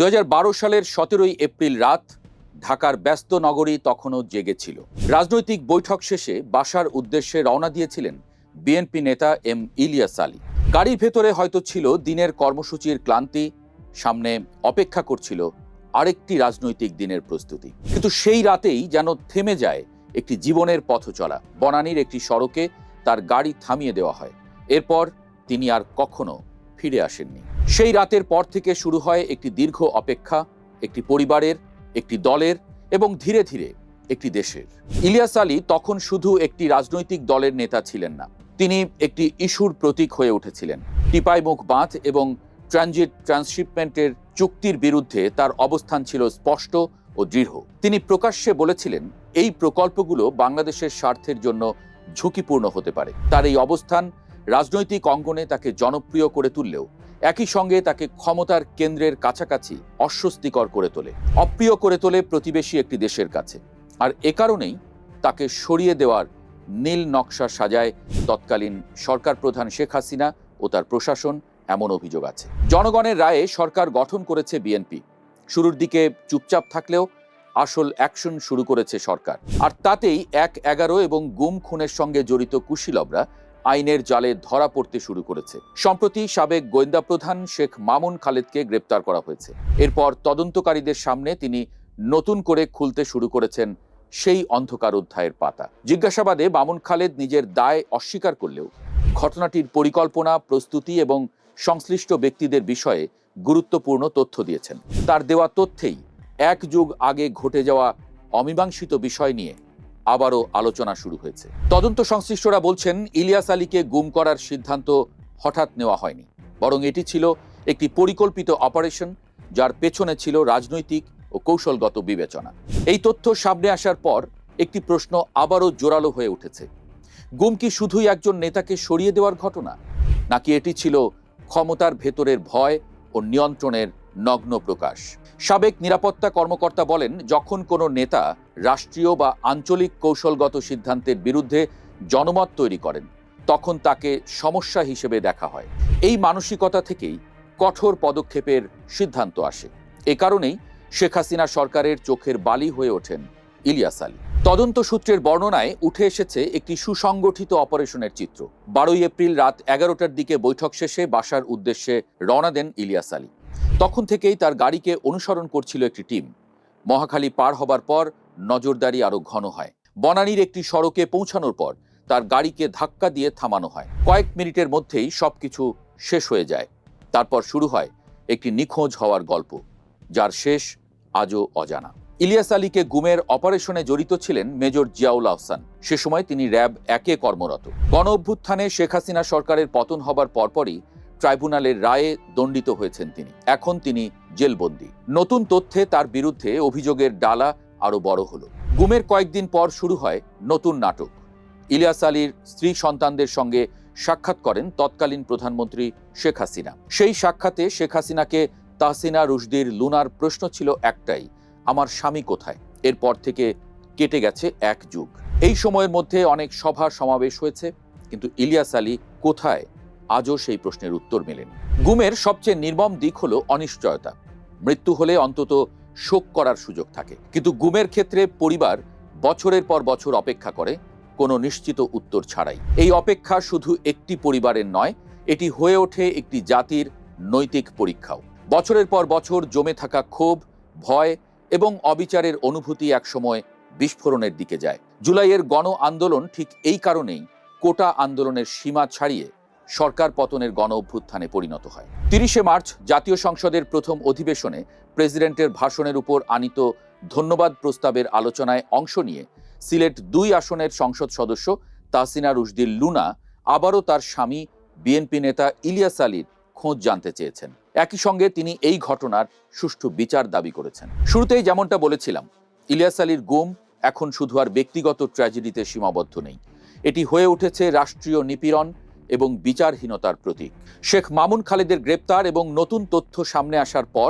2012 সালের 17 এপ্রিল রাত ঢাকার ব্যস্ত নগরী তখনও জেগেছিল। রাজনৈতিক বৈঠক শেষে বাসার উদ্দেশ্যে রওনা দিয়েছিলেন বিএনপি নেতা এম ইলিয়াস আলী। গাড়ির ভেতরে হয়তো ছিল দিনের কর্মসূচির ক্লান্তি, সামনে অপেক্ষা করছিল আরেকটি রাজনৈতিক দিনের প্রস্তুতি। কিন্তু সেই রাতেই যেন থেমে যায় একটি জীবনের পথ চলা। বনানীর একটি সড়কে তার গাড়ি থামিয়ে দেওয়া হয়। এরপর তিনি আর কখনো ফিরে আসেননি। সেই রাতের পর থেকে শুরু হয় একটি দীর্ঘ অপেক্ষা, একটি পরিবারের, একটি দলের এবং ধীরে ধীরে একটি দেশের। ইলিয়াস আলী তখন শুধু একটি রাজনৈতিক দলের নেতা ছিলেন না, তিনি একটি ইস্যুর প্রতীক হয়ে উঠেছিলেন। টিপাইমুখ বাঁধ এবং ট্রান্সশিপমেন্টের চুক্তির বিরুদ্ধে তার অবস্থান ছিল স্পষ্ট ও দৃঢ়। তিনি প্রকাশ্যে বলেছিলেন, এই প্রকল্পগুলো বাংলাদেশের স্বার্থের জন্য ঝুঁকিপূর্ণ হতে পারে। তার এই অবস্থান রাজনৈতিক অঙ্গনে তাকে জনপ্রিয় করে তুললেও একই সঙ্গে তাকে ক্ষমতার কেন্দ্রের কাছাকাছি অস্বস্তিকর করে তোলে, অপ্রিয় করে তোলে প্রতিবেশী একটি দেশের কাছে। আর এ কারণেই তাকে সরিয়ে দেওয়ার নীল নকশা সাজায় তৎকালীন সরকার প্রধান শেখ হাসিনা ও তার প্রশাসন, এমন অভিযোগ আছে। জনগণের রায়ে সরকার গঠন করেছে বিএনপি। শুরুর দিকে চুপচাপ থাকলেও আসল অ্যাকশন শুরু করেছে সরকার। আর তাতেই ১/১১ এবং গুম খুনের সঙ্গে জড়িত কুশীলবরা আইনের জালে ধরা পড়তে শুরু করেছে। সম্প্রতি সাবেক গোয়েন্দা প্রধান শেখ মামুন খালেদকে গ্রেপ্তার করা হয়েছে। এরপর তদন্তকারীদের সামনে তিনি নতুন করে খুলতে শুরু করেছেন সেই অন্ধকার অধ্যায়ের পাতা। জিজ্ঞাসাবাদে মামুন খালেদ নিজের দায় অস্বীকার করলেও ঘটনাটির পরিকল্পনা, প্রস্তুতি এবং সংশ্লিষ্ট ব্যক্তিদের বিষয়ে গুরুত্বপূর্ণ তথ্য দিয়েছেন। তার দেওয়া তথ্যেই ১ যুগ আগে ঘটে যাওয়া অমীমাংসিত বিষয় নিয়ে আবারও আলোচনা শুরু হয়েছে। তদন্ত সংশ্লিষ্টরা বলছেন, ইলিয়াস আলীকে গুম করার সিদ্ধান্ত হঠাৎ নেওয়া হয়নি, বরং এটি ছিল একটি পরিকল্পিত অপারেশন, যার পেছনে ছিল রাজনৈতিক ও কৌশলগত বিবেচনা। এই তথ্য সামনে আসার পর একটি প্রশ্ন আবারও জোরালো হয়ে উঠেছে। গুম কি শুধুই একজন নেতাকে সরিয়ে দেওয়ার ঘটনা, নাকি এটি ছিল ক্ষমতার ভেতরের ভয় ও নিয়ন্ত্রণের নগ্ন প্রকাশ? সাবেক নিরাপত্তা কর্মকর্তা বলেন, যখন কোনো নেতা রাষ্ট্রীয় বা আঞ্চলিক কৌশলগত সিদ্ধান্তের বিরুদ্ধে জনমত তৈরি করেন, তখন তাকে সমস্যা হিসেবে দেখা হয়। এই মানসিকতা থেকেই কঠোর পদক্ষেপের সিদ্ধান্ত আসে। এ কারণেই শেখ হাসিনা সরকারের চোখের বালি হয়ে ওঠেন ইলিয়াস আলী। তদন্ত সূত্রের বর্ণনায় উঠে এসেছে একটি সুসংগঠিত অপারেশনের চিত্র। ১২ এপ্রিল রাত ১১টার দিকে বৈঠক শেষে বাসার উদ্দেশ্যে রওনা দেন ইলিয়াস আলী। তখন থেকেই তার গাড়িকে অনুসরণ করছিল একটি টিম। মহাখালী পার হবার পর নজরদারি আরো ঘন হয়। বনানীর একটি সড়কে পৌঁছানোর পর তার গাড়িকে ধাক্কা দিয়ে থামানো হয়। কয়েক মিনিটের মধ্যেই সবকিছু শেষ হয়ে যায়। তারপর শুরু হয় একটি নিখোঁজ হওয়ার গল্প, যার শেষ আজও অজানা। ইলিয়াস আলীকে গুমের অপারেশনে জড়িত ছিলেন মেজর জিয়াউল আহসান। সে সময় তিনি র‍্যাব ১-এ কর্মরত। গণ অভ্যুত্থানে শেখ হাসিনা সরকারের পতন হবার পরপরই ট্রাইব্যুনালের রায়ে দণ্ডিত হয়েছেন তিনি। এখন তিনি জেলবন্দী। নতুন তথ্যে তার বিরুদ্ধে অভিযোগের ডালা আরো বড় হলো। গুমের কয়েকদিন পর শুরু হয় নতুন নাটক। ইলিয়াস আলীর স্ত্রী সন্তানদের সঙ্গে সাক্ষাৎ করেন তৎকালীন প্রধানমন্ত্রী শেখ হাসিনা। সেই সাক্ষাতে শেখ হাসিনাকে তাহসিনা রুশদীর লুনার প্রশ্ন ছিল একটাই, আমার স্বামী কোথায়? এরপর থেকে কেটে গেছে ১ যুগ। এই সময়ের মধ্যে অনেক সভা সমাবেশ হয়েছে, কিন্তু ইলিয়াস আলী কোথায় আজও সেই প্রশ্নের উত্তর মেলেনি। গুমের সবচেয়ে নির্মম দিক হলো অনিশ্চয়তা। মৃত্যু হলে অন্তত শোক করার সুযোগ থাকে, কিন্তু গুমের ক্ষেত্রে পরিবার বছরের পর বছর অপেক্ষা করে কোনো নিশ্চিত উত্তর ছাড়াই। এই অপেক্ষা শুধু একটি পরিবারের নয়, এটি হয়ে ওঠে একটি জাতির নৈতিক পরীক্ষাও। বছরের পর বছর জমে থাকা ক্ষোভ, ভয় এবং অবিচারের অনুভূতি একসময় বিস্ফোরণের দিকে যায়। জুলাইয়ের গণ আন্দোলন ঠিক এই কারণেই কোটা আন্দোলনের সীমা ছাড়িয়ে সরকার পতনের গণ অভ্যুত্থানে পরিণত হয়। ৩০শে মার্চ জাতীয় সংসদের প্রথম অধিবেশনে প্রেসিডেন্টের ভাষণের উপর আনীত ধন্যবাদ প্রস্তাবের আলোচনায় অংশ নিয়ে সিলেট ২ আসনের সংসদ সদস্য তাহসিনা রুশদীর লুনা আবারও তার স্বামী বিএনপি নেতা ইলিয়াস আলীর খোঁজ জানতে চেয়েছেন। একই সঙ্গে তিনি এই ঘটনার সুষ্ঠু বিচার দাবি করেছেন। শুরুতেই যেমনটা বলেছিলাম, ইলিয়াস আলীর গুম এখন শুধু আর ব্যক্তিগত ট্র্যাজেডিতে সীমাবদ্ধ নেই, এটি হয়ে উঠেছে রাষ্ট্রীয় নিপীড়ন এবং বিচারহীনতার প্রতীক। শেখ মামুন খালেদের গ্রেপ্তার এবং নতুন তথ্য সামনে আসার পর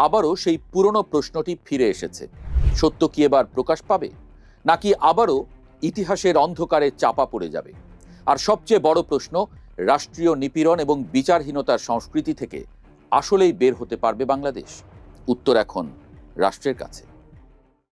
আবারও সেই পুরনো প্রশ্নটি ফিরে এসেছে, সত্য কি এবার প্রকাশ পাবে, নাকি আবারও ইতিহাসের অন্ধকারে চাপা পড়ে যাবে? আর সবচেয়ে বড় প্রশ্ন, রাষ্ট্রীয় নিপীড়ন এবং বিচারহীনতার সংস্কৃতি থেকে আসলেই বের হতে পারবে বাংলাদেশ? উত্তর এখন রাষ্ট্রের কাছে।